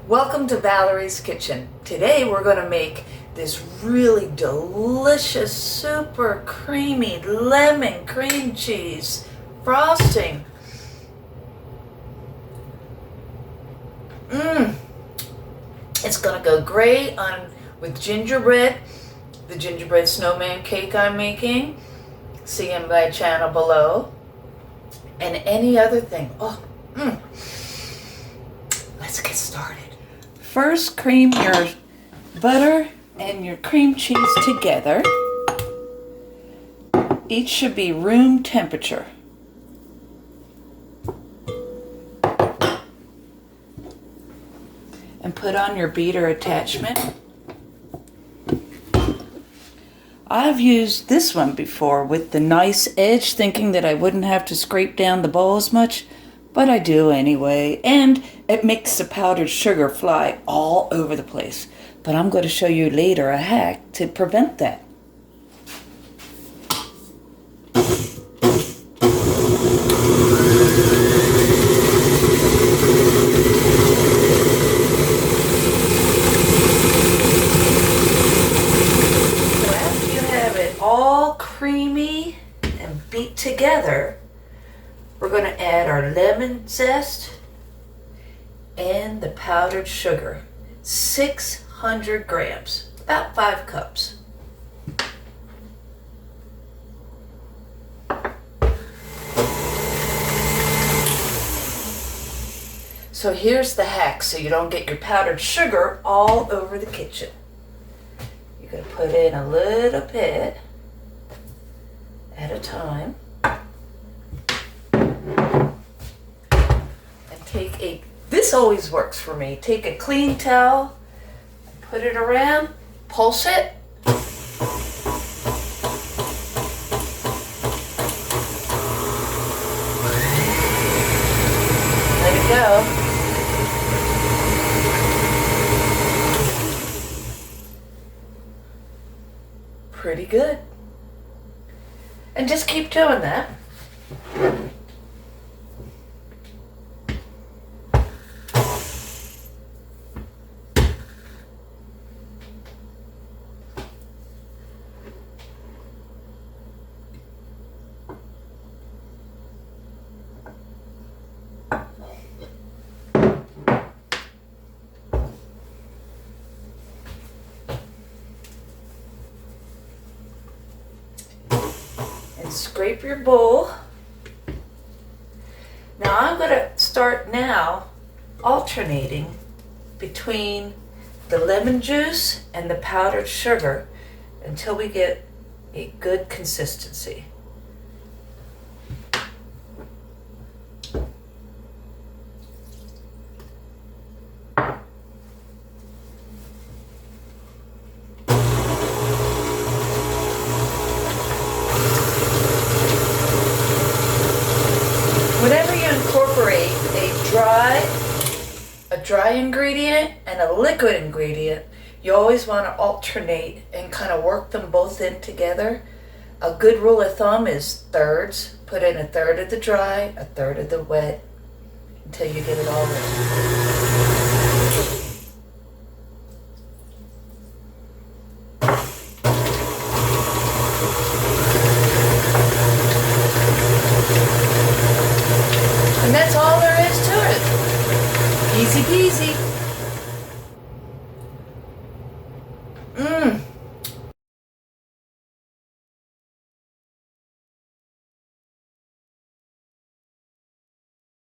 Welcome to Valerie's Kitchen. Today we're going to make this really delicious, super creamy lemon cream cheese frosting. It's going to go great with gingerbread, the gingerbread snowman cake I'm making. See in my channel below. And any other thing. Let's get started. First, cream your butter and your cream cheese together. Each should be room temperature. And put on your beater attachment. I've used this one before with the nice edge, thinking that I wouldn't have to scrape down the bowl as much, but I do anyway, and it makes the powdered sugar fly all over the place. But I'm going to show you later a hack to prevent that. All creamy and beat together, we're going to add our lemon zest and the powdered sugar, 600 grams, about 5 cups. So here's the hack so you don't get your powdered sugar all over the kitchen. You're going to put in a little bit at a time, and this always works for me, take a clean towel, put it around, pulse it, let it go. Pretty good. And just keep doing that. Scrape your bowl. Now I'm going to start now alternating between the lemon juice and the powdered sugar until we get a good consistency. Whenever you incorporate a dry ingredient and a liquid ingredient, you always want to alternate and kind of work them both in together. A good rule of thumb is thirds. Put in a third of the dry, a third of the wet, until you get it all ready. And that's all there is to it. Easy peasy.